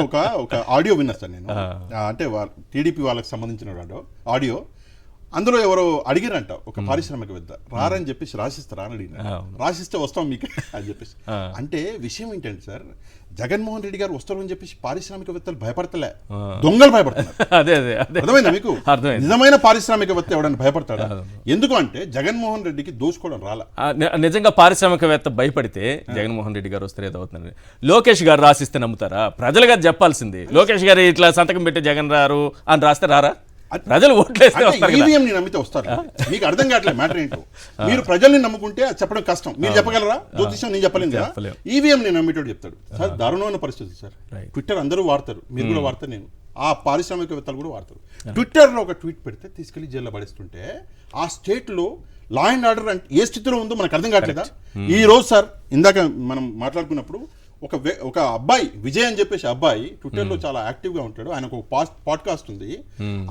ఒక ఆడియో విన్నా సార్ నేను. అంటే టీడీపీ వాళ్ళకి సంబంధించిన ఆడియో. అందులో ఎవరో అడిగారంట ఒక పారిశ్రామికవేత్త, రారని చెప్పేసి రాసిస్తారా అని అడిగిన. రాసిస్తే వస్తాం మీకు అని చెప్పేసి. అంటే విషయం ఏంటంటే సార్, జగన్మోహన్ రెడ్డి గారు వస్తారు అని చెప్పేసి పారిశ్రామికవేత్తలు భయపడతలే, దొంగలు భయపడుతున్నారు. అర్థమైందా మీకు? నిజమైన పారిశ్రామికవేత్త ఎవడన్నా భయపడతాడా? ఎందుకు అంటే జగన్మోహన్ రెడ్డికి దోచుకోవడం రాలా. నిజంగా పారిశ్రామికవేత్త భయపడితే జగన్మోహన్ రెడ్డి గారు వస్తే ఏదవుతుంది? లోకేష్ గారు రాసిస్తే నమ్ముతారా? ప్రజలు గారు చెప్పాల్సింది. లోకేష్ గారు ఇట్లా సంతకం పెట్టి జగన్ రారు అని రాస్తే రారా? ప్రజలు ఓట్లేస్తే ఈవీఎం ని నమ్మితే వస్తారు. మీకు అర్థం కావట్లేదు మ్యాటర్ ఏంటో. మీరు ప్రజల్ని నమ్ముకుంటే అది చెప్పడం కష్టం. మీరు చెప్పగలరా? జ్యోతిషం నేను చెప్పలేను కదా. ఈవీఎం ని నమ్మేటోడు చెప్తాడు. సార్ దారుణమైన పరిస్థితి సార్. ట్విట్టర్ అందరూ వాడతారు, మీరు కూడా వాడతారు, నేను ఆ పారిశ్రామికవేత్తలు కూడా వాడతారు. ట్విట్టర్లో ఒక ట్వీట్ పెడితే తీసుకెళ్లి జైల్లో పడేస్తుంటే ఆ స్టేట్ లో లా అండ్ ఆర్డర్ అంటే ఏ స్థితిలో ఉందో మనకు అర్థం కావట్లేదా? ఈ రోజు సార్ ఇందాక మనం మాట్లాడుకున్నప్పుడు ఒక అబ్బాయి విజయ్ అని చెప్పేసి అబ్బాయి ట్విట్టర్లో చాలా యాక్టివ్గా ఉంటాడు. ఆయన ఒక పాడ్కాస్ట్ ఉంది.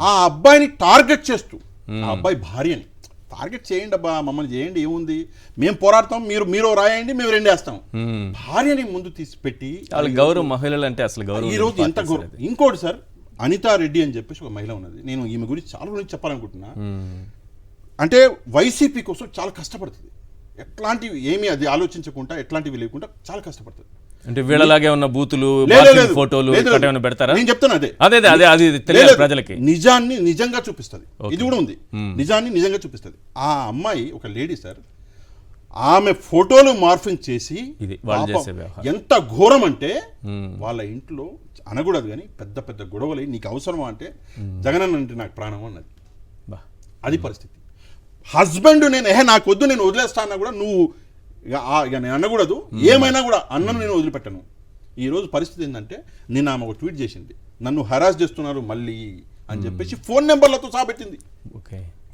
ఆ అబ్బాయిని టార్గెట్ చేస్తూ, ఆ అబ్బాయి భార్యని టార్గెట్ చేయండి అబ్బా, మమ్మల్ని చేయండి, ఏముంది, మేము పోరాడతాం, మీరు రాయండి, మేము రెండేస్తాం. భార్యని ముందు తీసి పెట్టి గౌరవం, మహిళలు అంటే అసలు గౌరవం. ఈ రోజు ఎంత గౌరవం. ఇంకోటి సార్, అనితా రెడ్డి అని చెప్పేసి ఒక మహిళ ఉన్నది. నేను ఈమె గురించి చాలా గురించి చెప్పాలనుకుంటున్నా. అంటే వైసీపీ కోసం చాలా కష్టపడుతుంది. ఎట్లాంటివి ఏమీ అది ఆలోచించకుండా, ఎట్లాంటివి లేకుండా చాలా కష్టపడుతుంది. అంటే వీళ్ళలాగే ఉన్న బూతులు, ఫోటోలు పెడతారా? నేను చెప్తాను అదే అది తెలియదు ప్రజలకి. నిజాన్ని నిజంగా చూపిస్తుంది. ఇది కూడా ఉంది, నిజాన్ని నిజంగా చూపిస్తుంది. ఆ అమ్మాయి ఒక లేడీ సార్, ఆమె ఫోటోలు మార్ఫింగ్ చేసి ఎంత ఘోరం అంటే వాళ్ళ ఇంట్లో అనకూడదు కానీ పెద్ద పెద్ద గొడవలు. నీకు అవసరమా అంటే జగనన్న అంటే నాకు ప్రాణం అన్నది. అది పరిస్థితి. హస్బెండ్ నాకు వద్దు, నేను వదిలేస్తా అన్నా కూడా నువ్వు ఇక నేను అనకూడదు, ఏమైనా కూడా అన్నను నేను వదిలిపెట్టను. ఈరోజు పరిస్థితి ఏంటంటే, నేను ఆమె ఒక ట్వీట్ చేసింది, నన్ను హరాస్ చేస్తున్నారు మళ్ళీ అని చెప్పేసి ఫోన్ నెంబర్లతో సహా పెట్టింది.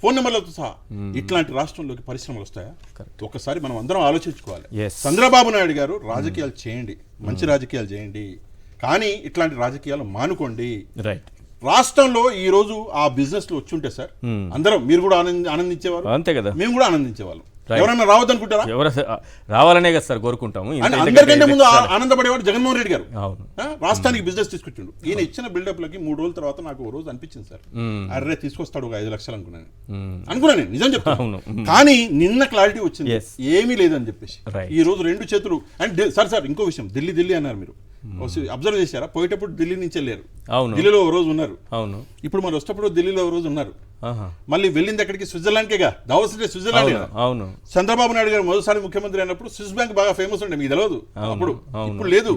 ఫోన్ నెంబర్లతో సహా. ఇట్లాంటి రాష్ట్రంలోకి పరిశ్రమలు వస్తాయా? ఒకసారి మనం అందరం ఆలోచించుకోవాలి. చంద్రబాబు నాయుడు గారు రాజకీయాలు చేయండి, మంచి రాజకీయాలు చేయండి, కానీ ఇట్లాంటి రాజకీయాలు మానుకోండి. రాష్ట్రంలో ఈ రోజు ఆ బిజినెస్ లో వచ్చి ఉంటే సార్ అందరం, మీరు కూడా ఆనందించేవారు, అంతే కదా, మేము కూడా ఆనందించేవాళ్ళం. ఎవరైనా రావద్దనుకుంటారా? రావాలనే కదా సార్ కోరుకుంటాము. అందరికంటే ముందు ఆనందపడేవాడు జగన్మోహన్ రెడ్డి గారు. రాష్ట్రానికి బిజినెస్ తీసుకొచ్చిండు. ఈయన ఇచ్చిన బిల్డప్ లకి 3 రోజుల తర్వాత నాకు ఓ రోజు అనిపించింది సార్, అర్రే తీసుకొస్తాడు ఒక 5 లక్షలు అనుకున్నాను, నిజం చెప్తాను. కానీ నిన్న క్లారిటీ వచ్చింది, ఏమీ లేదని చెప్పేసి. ఈ రోజు 2 చేతులు. అండ్ సార్ ఇంకో విషయం, ఢిల్లీ అన్నారు, మీరు అబ్జర్వ్ చేశారా? పోయేటప్పుడు ఢిల్లీ నుంచి వెళ్ళారు, ఢిల్లీలో ఓ రోజు ఉన్నారు. ఇప్పుడు మరి వచ్చేటప్పుడు ఢిల్లీలో ఓ రోజు ఉన్నారు. మళ్ళీ వెళ్ళింది ఎక్కడికి? స్విట్జర్లాండ్కేగా. దావోస్ అంటే స్విట్జర్లాండ్. చంద్రబాబు నాయుడు గారు మొదటిసారి ముఖ్యమంత్రి అయినప్పుడు స్విస్ బ్యాంక్ బాగా ఫేమస్ ఉండే, మీకు తెలియదు అప్పుడు. ఇప్పుడు లేదు,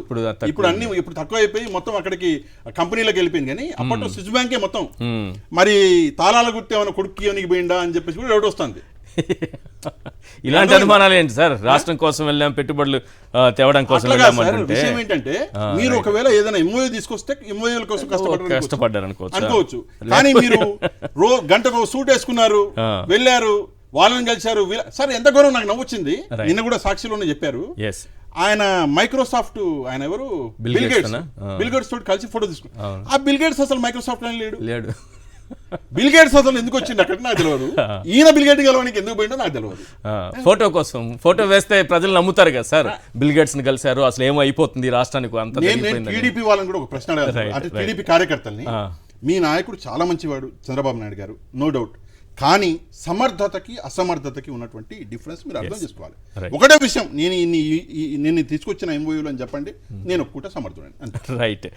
ఇప్పుడు తక్కువ అయిపోయి మొత్తం అక్కడికి కంపెనీలకు వెళ్ళిపోయింది. కానీ అప్పట్లో స్విస్ బ్యాంకే మొత్తం. మరి తాళాల గుర్తు ఏమైనా కొడుక్కి ఎవరికి పోయిందా అని చెప్పేసి కూడా డౌట్ వస్తుంది. ఇలాంటి అనుమానాలు ఏంటి సార్? రాష్ట్రం కోసం వెళ్ళాం, పెట్టుబడులు తేవడం కోసం. విషయం ఏంటంటే, మీరు ఒకవేళ ఏదైనా ఎంఓయూ తీసుకొస్తే ఎంఓయూల కోసం కష్టపడ్డారు అనుకోవచ్చు. కానీ మీరు గంటకు సూట్ వేసుకున్నారు, వెళ్ళారు, వాళ్ళని కలిశారు. సార్ ఎంత గౌరవం, నాకు నవ్వొచ్చింది. నిన్న కూడా సాక్షిలోనే చెప్పారు, ఆయన మైక్రోసాఫ్ట్, ఆయన ఎవరు, బిల్ గేట్స్ తోటి కలిసి ఫోటో తీసుకున్నారు. ఆ బిల్ గేట్స్ అసలు మైక్రోసాఫ్ట్ అని లేడు. బిల్ గేట్స్ అసలు ఎందుకు వచ్చింది అక్కడ నాకు తెలియదు. ఈయన బిల్ గేట్ గెలవడానికి ఎందుకు పోయిందో నాకు తెలియదు. ఫోటో కోసం ఫోటో వేస్తే ప్రజలు నమ్ముతారు కదా సార్, బిల్ గేట్స్ ని కలిశారు, అసలు ఏమో అయిపోతుంది రాష్ట్రానికి అంత. టీడీపీ వాళ్ళని కూడా ఒక ప్రశ్న అడగాలి, అంటే టీడీపీ కార్యకర్తల్ని. మీ నాయకుడు చాలా మంచివాడు చంద్రబాబు నాయుడు గారు, నో డౌట్. కానీ సమర్థతకి అసమర్థతకి ఉన్నటువంటి డిఫరెన్స్ మీరు అర్థం చేసుకోవాలి. ఒకటే విషయం, నేను తీసుకొచ్చిన ఎంఓయూలు అని చెప్పండి, నేను ఒప్పుకుంటే సమర్థుడని. రైట్.